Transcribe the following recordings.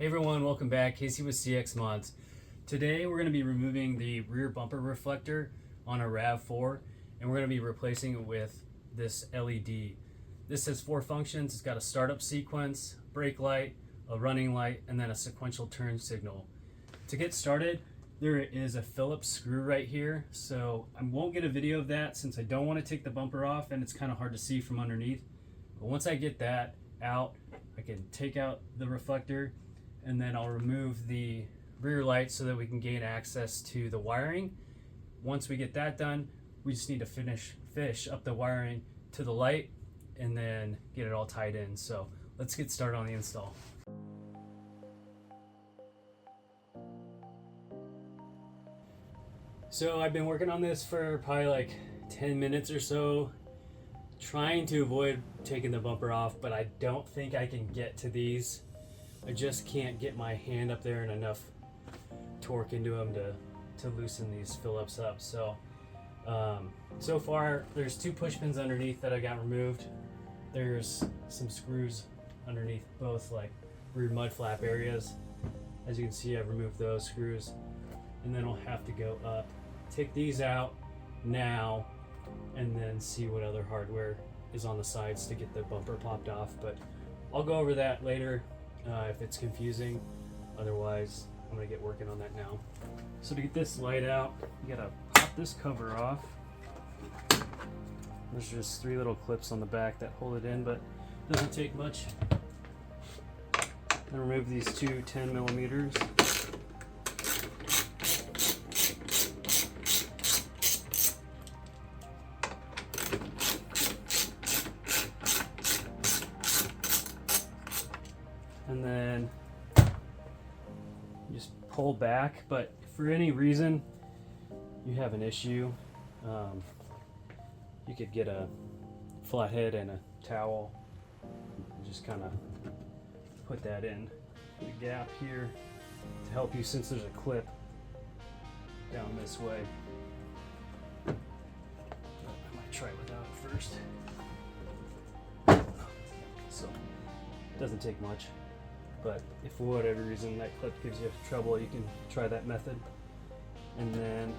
Hey everyone, welcome back. Casey with CX Mods. Today we're going to be removing the rear bumper reflector on a RAV4 and we're going to be replacing it with this LED. This has 4 functions. It's got a startup sequence, brake light, a running light, and then a sequential turn signal. To get started, there is a Phillips screw right here, so I won't get a video of that since I don't want to take the bumper off and it's kind of hard to see from underneath. But once I get that out, I can take out the reflector and then I'll remove the rear light so that we can gain access to the wiring. Once we get that done, we just need to fish up the wiring to the light and then get it all tied in. So let's get started on the install. So I've been working on this for probably like 10 minutes or so, trying to avoid taking the bumper off, but I don't think I can get to these. I just can't get my hand up there and enough torque into them to loosen these Phillips up. So so far there's 2 push pins underneath that I got removed. There's some screws underneath both like rear mud flap areas. As you can see, I've removed those screws, and then I'll have to go up, take these out now, and then see what other hardware is on the sides to get the bumper popped off. But I'll go over that later if it's confusing. Otherwise, I'm gonna get working on that now. So to get this light out, you gotta pop this cover off. There's just 3 little clips on the back that hold it in, but it doesn't take much. Then remove these 2 10 millimeters. And then you just pull back, but if for any reason you have an issue, you could get a flathead and a towel and just kind of put that in the gap here to help you, since there's a clip down this way. I might try without it first. So it doesn't take much. But if for whatever reason that clip gives you trouble, you can try that method. And then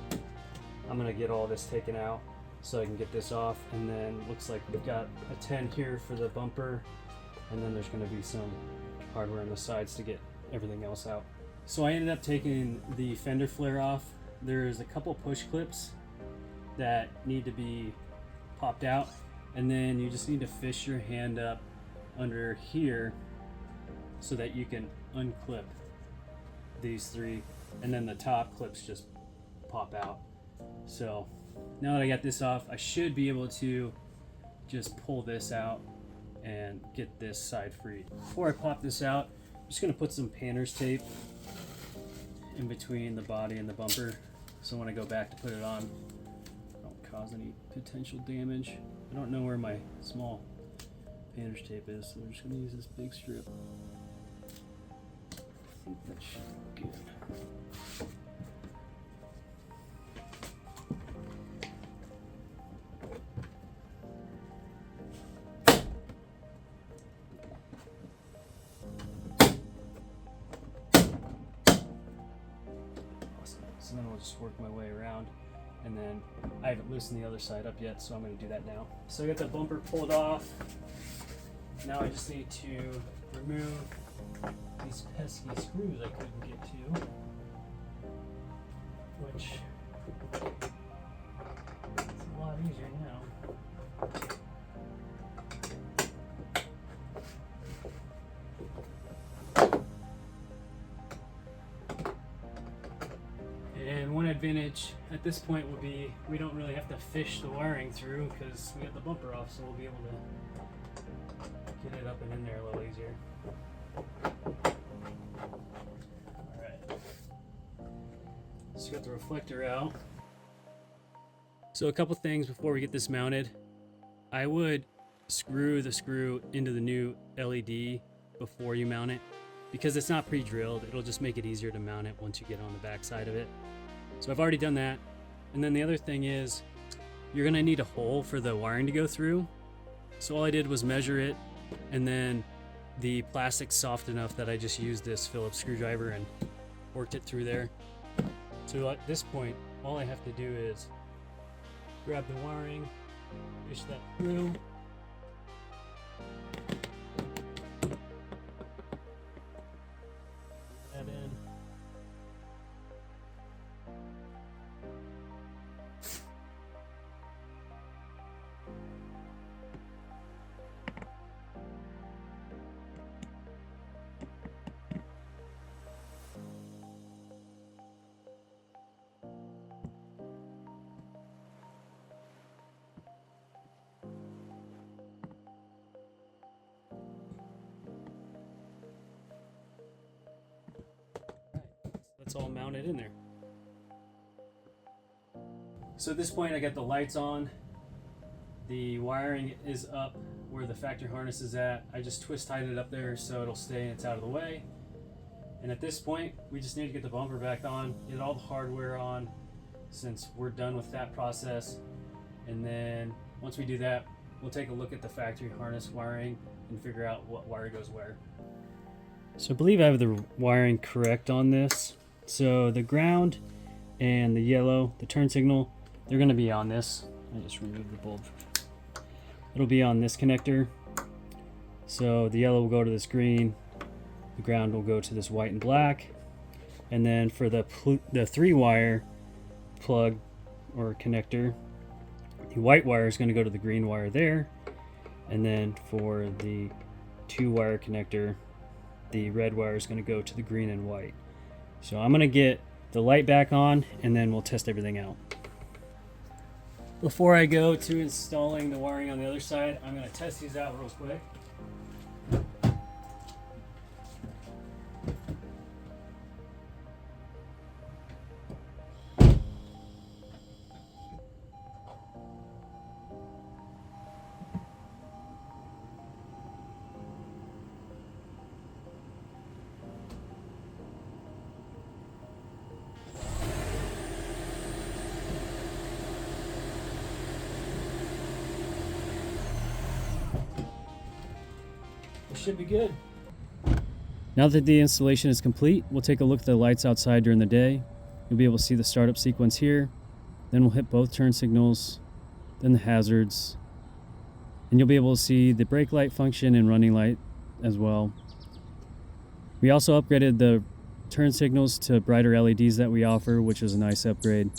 I'm gonna get all this taken out so I can get this off. And then looks like we've got a 10 here for the bumper, and then there's gonna be some hardware on the sides to get everything else out. So I ended up taking the fender flare off. There's a couple push clips that need to be popped out, and then you just need to fish your hand up under here so that you can unclip these 3, and then the top clips just pop out. So now that I got this off, I should be able to just pull this out and get this side free. Before I pop this out, I'm just gonna put some painter's tape in between the body and the bumper, so when I go back to put it on, I don't cause any potential damage. I don't know where my small painter's tape is, so I'm just gonna use this big strip. I think that should be good. Awesome. So then I'll just work my way around, and then I haven't loosened the other side up yet, so I'm going to do that now. So I got the bumper pulled off. Now I just need to remove these pesky screws I couldn't get to, which is a lot easier now. And one advantage at this point would be we don't really have to fish the wiring through because we got the bumper off, so we'll be able to get it up and in there a little easier. Alright, so got the reflector out. So a couple things before we get this mounted. I would screw the screw into the new LED before you mount it, because it's not pre-drilled. It'll just make it easier to mount it once you get on the back side of it. So I've already done that. And then the other thing is you're gonna need a hole for the wiring to go through. So all I did was measure it and then the plastic's soft enough that I just used this Phillips screwdriver and worked it through there. So at this point, all I have to do is grab the wiring, push that through. That in. That's all mounted in there. So at this point I got the lights on. The wiring is up where the factory harness is at. I just twist tied it up there so it'll stay and it's out of the way. And at this point we just need to get the bumper back on, get all the hardware on since we're done with that process. And then once we do that, we'll take a look at the factory harness wiring and figure out what wire goes where. So I believe I have the wiring correct on this. So the ground and the yellow, the turn signal, they're going to be on this. I just removed the bulb. It'll be on this connector. So the yellow will go to this green, the ground will go to this white and black, and then for the 3-wire plug or connector, the white wire is going to go to the green wire there, and then for the 2-wire connector, the red wire is going to go to the green and white. So I'm going to get the light back on and then we'll test everything out. Before I go to installing the wiring on the other side, I'm going to test these out real quick. Should be good. Now that the installation is complete, we'll take a look at the lights outside during the day. You'll be able to see the startup sequence here. Then we'll hit both turn signals, then the hazards, and you'll be able to see the brake light function and running light as well. We also upgraded the turn signals to brighter LEDs that we offer, which is a nice upgrade.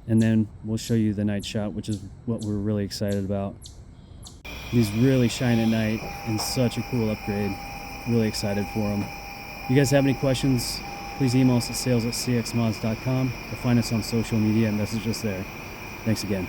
And then we'll show you the night shot, which is what we're really excited about. These really shine at night and such a cool upgrade. Really excited for them. If you guys have any questions, please email us at sales@cxmods.com or find us on social media and message us there. Thanks again.